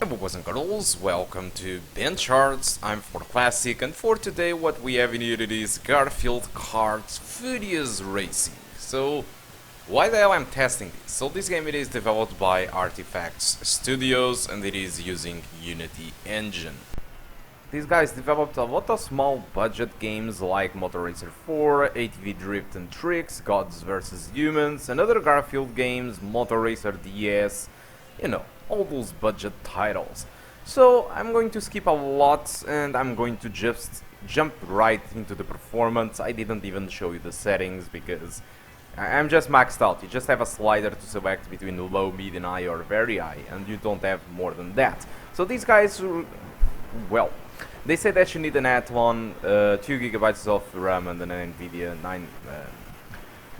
Hello boys and girls, welcome to BenchART. I'm for Classic, and for today what we have in here is Garfield Kart Furious Racing. So why the hell I'm testing this? So this game, it is developed by Artifacts Studios and it is using Unity engine. These guys developed a lot of small budget games like Motor Racer 4, ATV Drift and Tricks, Gods vs Humans, and other Garfield games, Motor Racer DS, you know, all those budget titles. So I'm going to skip a lot and I'm going to just jump right into the performance. I didn't even show you the settings because I'm just maxed out. You just have a slider to select between low, medium, high or very high, and you don't have more than that. So these guys, well, they say that you need an Athlon, 2 gigabytes of RAM and an NVIDIA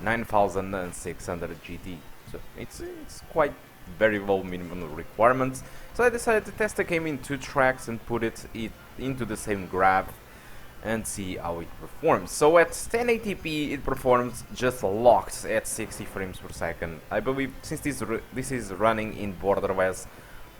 9600 GT. So it's quite very low minimum requirements. So I decided to test the game in 2 tracks and put it into the same graph and see how it performs. So at 1080p it performs just locked at 60 frames per second. I believe since this is running in BorderOS,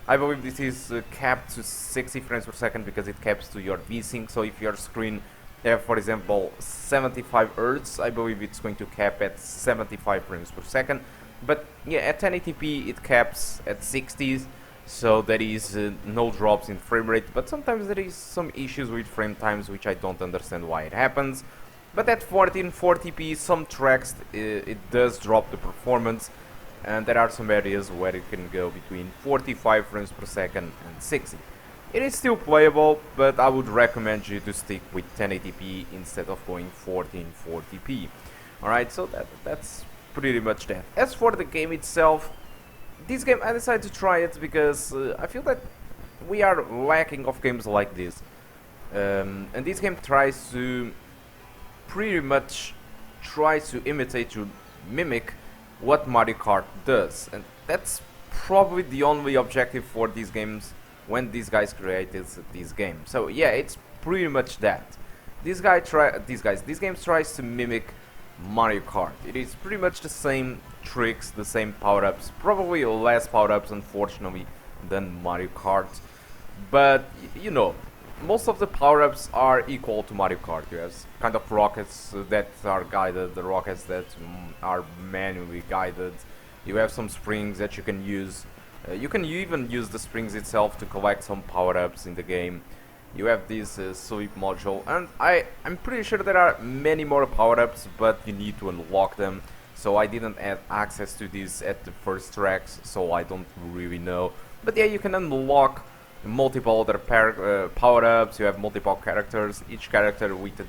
I believe this is capped to 60 frames per second because it caps to your VSync. So if your screen have, for example, 75 Hz, I believe it's going to cap at 75 frames per second. But yeah, at 1080p it caps at 60s, so there is no drops in frame rate, but sometimes there is some issues with frame times which I don't understand why it happens. But at 1440p some tracks it does drop the performance, and there are some areas where it can go between 45 frames per second and 60. It is still playable, but I would recommend you to stick with 1080p instead of going 1440p. Alright, so that's pretty much that. As for the game itself, this game I decided to try it because I feel that we are lacking of games like this, and this game tries to pretty much imitate, to mimic what Mario Kart does, and that's probably the only objective for these games when these guys created this game. So yeah, it's pretty much that. This game tries to mimic Mario Kart. It is pretty much the same tricks, the same power-ups, probably less power-ups unfortunately than Mario Kart, but you know, most of the power-ups are equal to Mario Kart. You have kind of rockets that are guided, the rockets that are manually guided. You have some springs that you can use. You can even use the springs itself to collect some power-ups in the game. You have this sweep module, and I'm pretty sure there are many more power-ups, but you need to unlock them. So I didn't have access to these at the first tracks, so I don't really know. But yeah, you can unlock multiple other power-ups. You have multiple characters, each character with a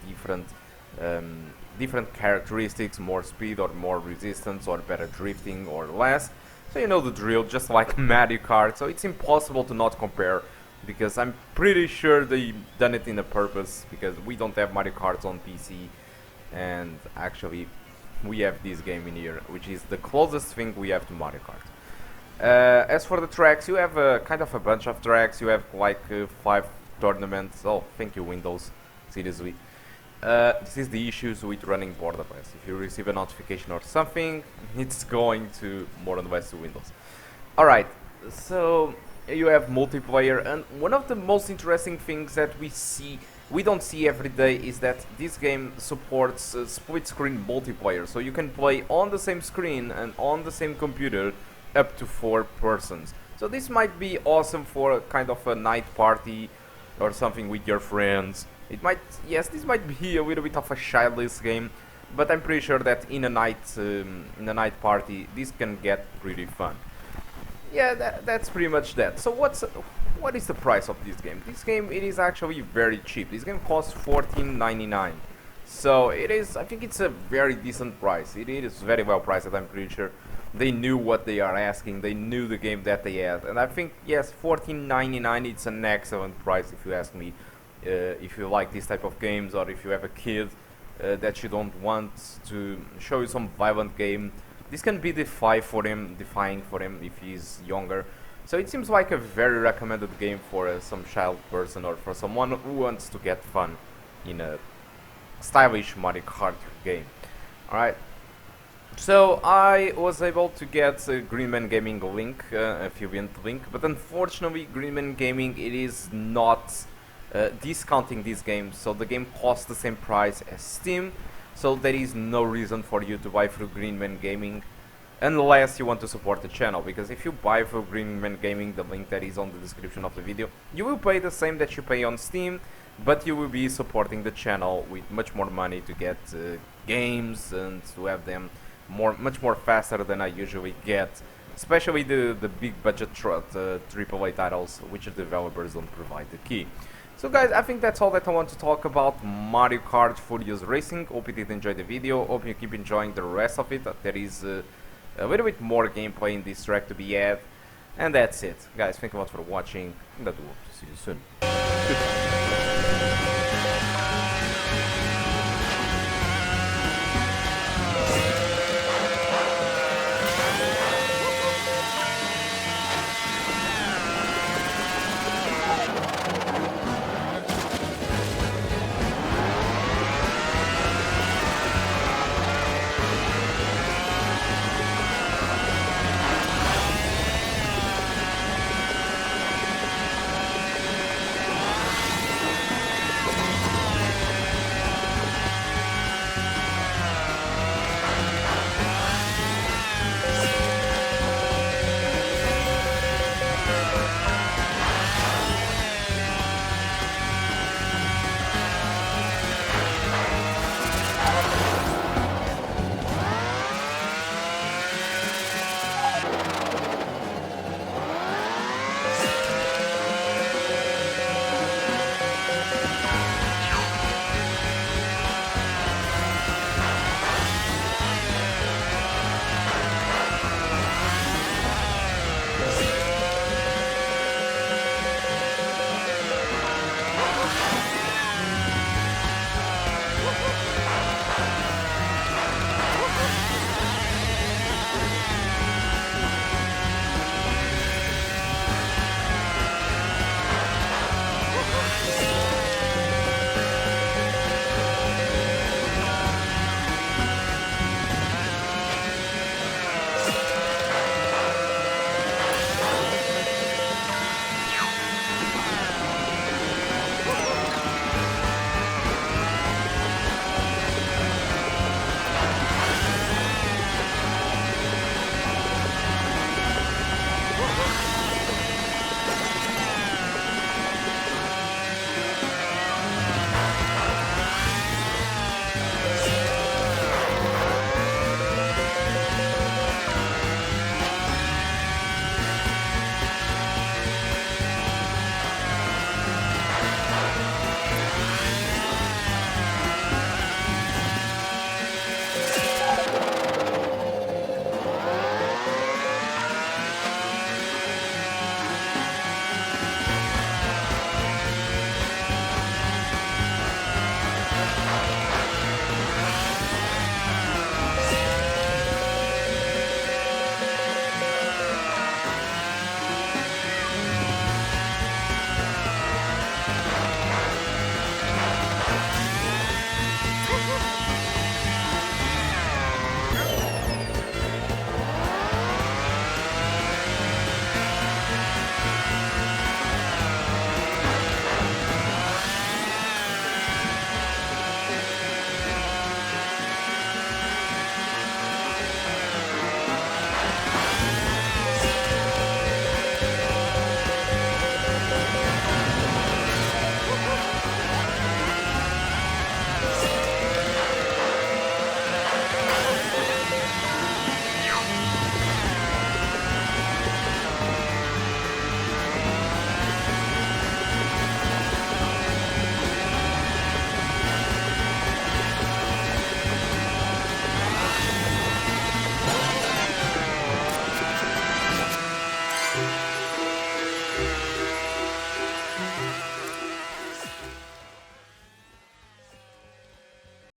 different characteristics, more speed or more resistance or better drifting or less. So you know the drill, just like Mario Kart. So it's impossible to not compare, because I'm pretty sure they've done it in a purpose, because we don't have Mario Kart on PC, and actually we have this game in here, which is the closest thing we have to Mario Kart. As for the tracks, you have kind of a bunch of tracks. You have like 5 tournaments. Oh, thank you Windows, seriously. This is the issues with running BorderOS. If you receive a notification or something, it's going to more or less to Windows. Alright, so you have multiplayer, and one of the most interesting things that we don't see every day is that this game supports split screen multiplayer, so you can play on the same screen and on the same computer up to 4 persons. So this might be awesome for a kind of a night party or something with your friends. It might, yes, this might be a little bit of a childish game, but I'm pretty sure that in a night party this can get pretty fun. Yeah, that's pretty much that. So what is the price of this game? This game, it is actually very cheap. This game costs $14.99. So it is, I think it's a very decent price. It is very well priced, I'm pretty sure. They knew what they are asking, they knew the game that they had. And I think, yes, $14.99, it's an excellent price if you ask me. If you like this type of games, or if you have a kid that you don't want to show you some violent game, this can be defying for him if he's younger. So it seems like a very recommended game for some child person, or for someone who wants to get fun in a stylish Mario Kart game. Alright, So I was able to get a Greenman Gaming link, affiliate link, but unfortunately Greenman Gaming, it is not discounting this game, so the game costs the same price as Steam, so there is no reason for you to buy through Greenman Gaming unless you want to support the channel, because if you buy through Greenman Gaming, the link that is on the description of the video, you will pay the same that you pay on Steam, but you will be supporting the channel with much more money to get games and to have them much more faster than I usually get, especially the big budget AAA titles, which the developers don't provide the key. So guys, I think that's all that I want to talk about Mario Kart Furious Racing. Hope you did enjoy the video, hope you keep enjoying the rest of it. There is a little bit more gameplay in this track to be had, and that's it. Guys, thank you a lot for watching, and I do hope to see you soon. Goodbye.